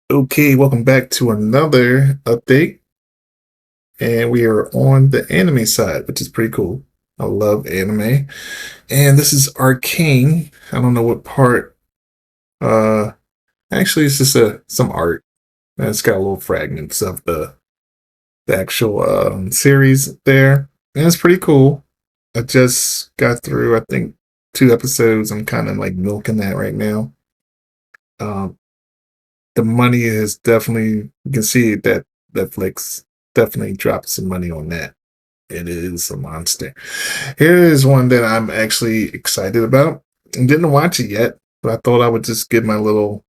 Okay, welcome back to another update. And we are on the anime side, which is pretty cool. I love anime. And this is Arcane. I don't know what part. Uh Actually it's just some art. And it's got little fragments of the actual series there. And it's pretty cool. I just got through, I think, 2 episodes. I'm kind of like milking that right now. Um the money is definitely, you can see that Netflix definitely dropped some money on that. It is a monster. Here is one that I'm actually excited about. I didn't watch it yet, but I thought I would just give my little,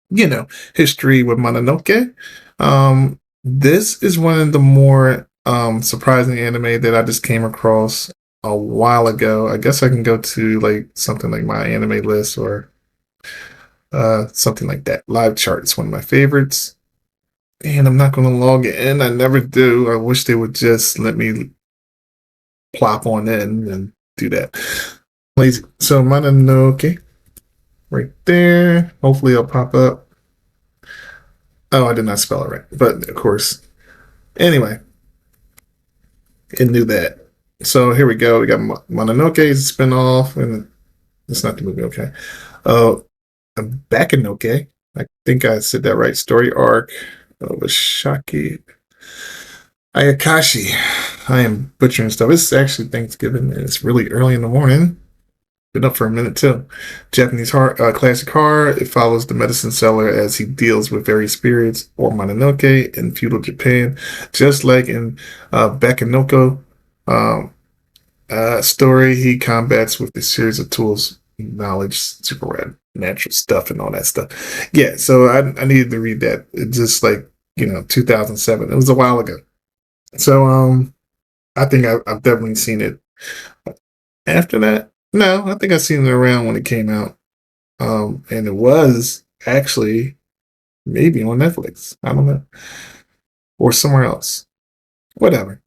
you know, history with Mononoke. This is one of the more surprising anime that I just came across a while ago. I guess I can go to like something like my anime list or something like that. Live chart is one of my favorites. And I'm not going to log in. I never do. I wish they would just let me plop on in and do that. Lazy. So Mononoke right there. Hopefully it'll pop up. Oh, I did not spell it right. But of course. Anyway, it knew that. So here we go. We got Mononoke's spinoff, and it's not the movie, okay. Uh Bakanoke. I think I said that right. Story arc of Shaki Ayakashi. I am butchering stuff. It's actually Thanksgiving and it's really early in the morning. Been up for a minute too. Japanese classic horror. It follows the medicine seller as he deals with various spirits or Mononoke in feudal Japan, just like in Bakanoko um, story. He combats with a series of tools, knowledge, super rad, natural stuff, and all that stuff. Yeah, so I needed to read that. It just like 2007. It was a while ago. So I think I've definitely seen it. After that, no, I think I seen it around when it came out. And it was actually maybe on Netflix. I don't know. Or somewhere else. Whatever.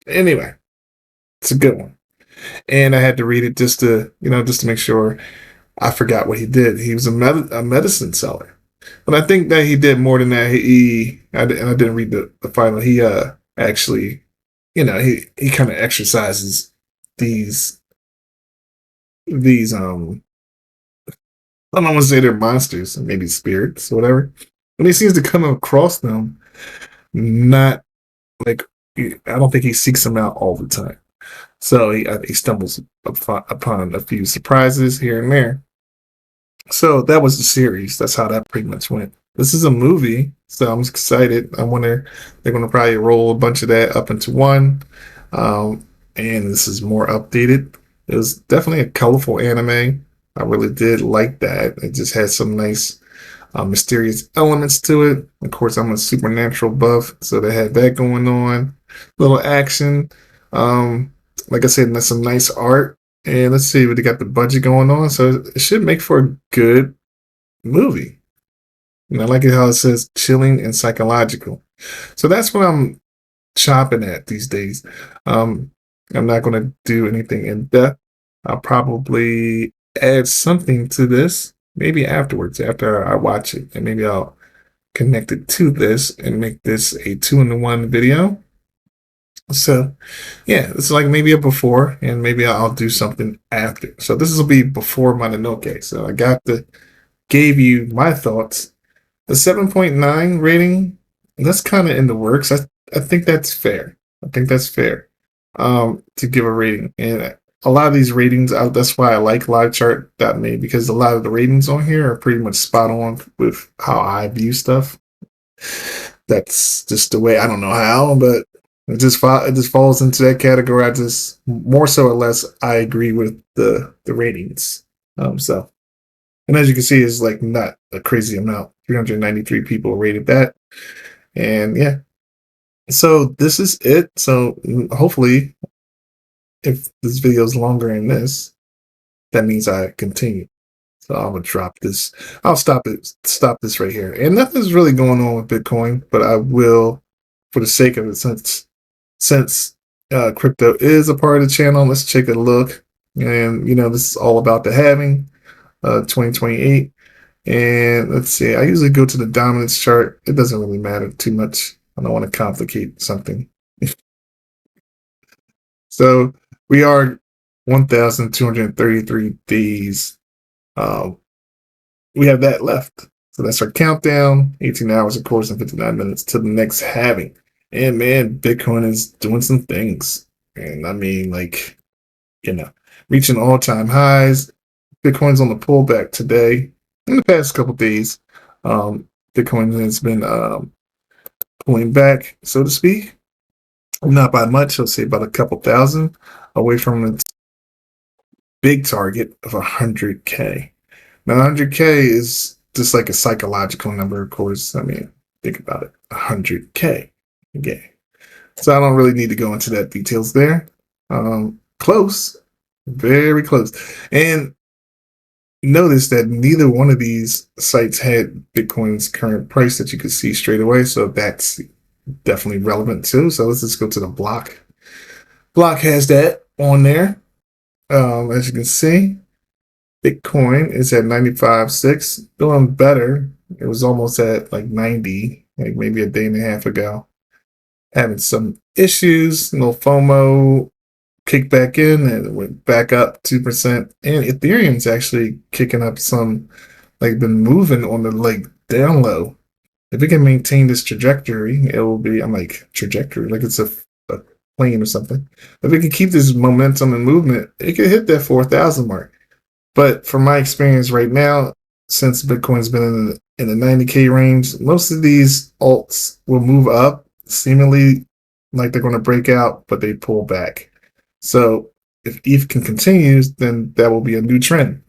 Anyway, it's a good one. And I had to read it just to make sure I forgot what he did. He was a medicine seller. But I think that he did more than that. And I didn't read the final. He actually, he kind of exercises these these I don't want to say they're monsters, maybe spirits or whatever. And he seems to come across them, not like, I don't think he seeks them out all the time. So he stumbles upon a few surprises here and there. So that was the series. That's how that pretty much went. This is a movie, so I'm excited. I wonder, they're going to probably roll a bunch of that up into one. And this is more updated. It was definitely a colorful anime. I really did like that. It just had some nice mysterious elements to it. Of course, I'm a supernatural buff, so they had that going on. Little action. Like I said, there's some nice art. And let's see what they got the budget going on. So it should make for a good movie. And I like it how it says chilling and psychological. So that's what I'm chopping at these days. I'm not going to do anything in depth. I'll probably add something to this maybe afterwards, after I watch it, and maybe I'll connect it to this and make this a 2-in-1 video. So, yeah, it's like maybe a before, and maybe I'll do something after. So this will be before Mononoke. So I gave you my thoughts. The 7.9 rating, that's kind of in the works. I think that's fair. I think that's fair to give a rating. And a lot of these ratings, that's why I like livechart.me, because a lot of the ratings on here are pretty much spot on with how I view stuff. That's just the way. I don't know how, but it just falls into that category. I just, more so or less, I agree with the ratings. So, and as you can see, it's like not a crazy amount. 393 people rated that, and yeah. So this is it. So hopefully, if this video is longer than this, that means I continue. So I'm gonna drop this. I'll stop this right here. And nothing's really going on with Bitcoin, but I will, for the sake of it, since crypto is a part of the channel. Let's take a look. And this is all about the halving, 2028. And let's see, I usually go to the dominance chart. It doesn't really matter too much. I don't want to complicate something. So we are 1,233 days. Um, we have that left. So that's our countdown. 18 hours, of course, and 59 minutes to the next halving. And man, Bitcoin is doing some things. And I mean, like, reaching all-time highs. Bitcoin's on the pullback today. In the past couple days, Bitcoin has been pulling back, so to speak. Not by much. I'll say about a couple thousand away from its big target of 100K. Now, 100K is just like a psychological number, of course. I mean, think about it, 100K. Okay. So I don't really need to go into that details there. Close, very close. And notice that neither one of these sites had Bitcoin's current price that you could see straight away. So that's definitely relevant too. So let's just go to the block. Block has that on there. As you can see, Bitcoin is at 95.6, doing better. It was almost at like 90, like maybe a day and a half ago. Having some issues, no FOMO, kicked back in and it went back up 2%. And Ethereum's actually kicking up some, like been moving on the like down low. If it can maintain this trajectory, it will be, I'm like, trajectory, like it's a plane or something. If it can keep this momentum and movement, it could hit that 4,000 mark. But from my experience right now, since Bitcoin's been in the 90K range, most of these alts will move up, seemingly like they're going to break out, but they pull back. So if ETH can continue, then that will be a new trend.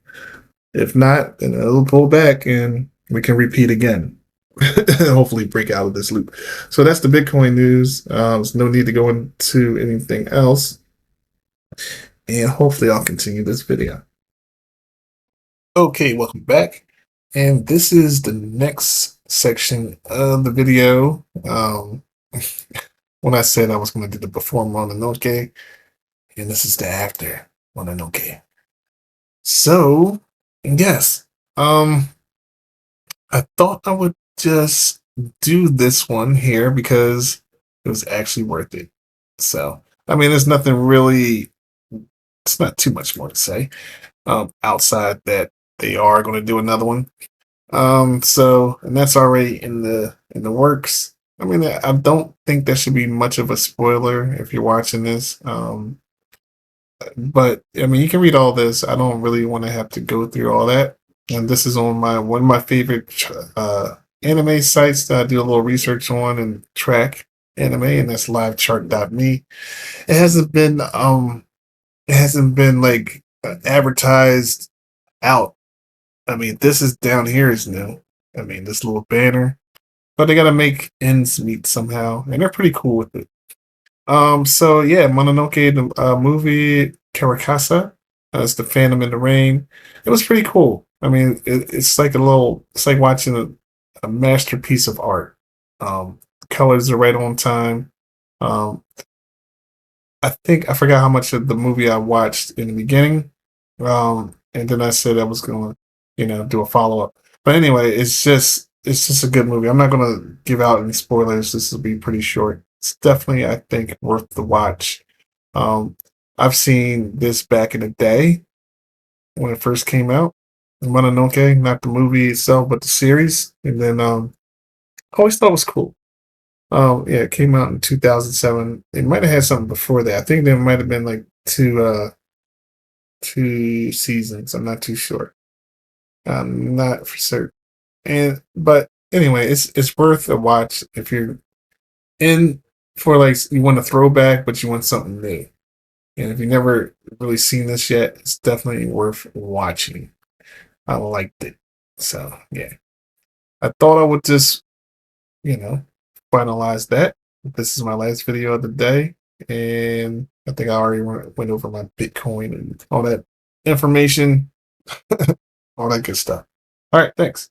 If not, then it'll pull back and we can repeat again. Hopefully break out of this loop. So that's the Bitcoin news. There's no need to go into anything else. And hopefully I'll continue this video. Okay, welcome back. And this is the next section of the video. When I said I was going to do the before Mononoke, and this is the after Mononoke. So, yes, I thought I would just do this one here because it was actually worth it. So, I mean, there's nothing really, it's not too much more to say outside that they are going to do another one. So, and that's already in the works. I mean, I don't think that should be much of a spoiler if you're watching this. But I mean, you can read all this. I don't really want to have to go through all that. And this is on one of my favorite anime sites that I do a little research on and track anime, and that's livechart.me. It hasn't been like advertised out. I mean, this is down here is new. I mean, this little banner, but they got to make ends meet somehow, and they're pretty cool with it. So yeah, Mononoke, the movie Karakasa, it's the Phantom in the Rain. It was pretty cool. I mean, it's like it's like watching a masterpiece of art. Colors are right on time. Um, I think I forgot how much of the movie I watched in the beginning. And then I said I was going to, do a follow up. But anyway, it's just a good movie. I'm not going to give out any spoilers. This will be pretty short. It's definitely, I think, worth the watch. I've seen this back in the day when it first came out. Mononoke, not the movie itself, but the series. And then I always thought it was cool. Yeah, it came out in 2007. It might have had something before that. I think there might have been like two seasons. I'm not too sure. I'm not for certain. But anyway, it's worth a watch if you're in for like you want a throwback, but you want something new. And if you've never really seen this yet, it's definitely worth watching. I liked it. So yeah. I thought I would just, finalize that. This is my last video of the day. And I think I already went over my Bitcoin and all that information, all that good stuff. All right, thanks.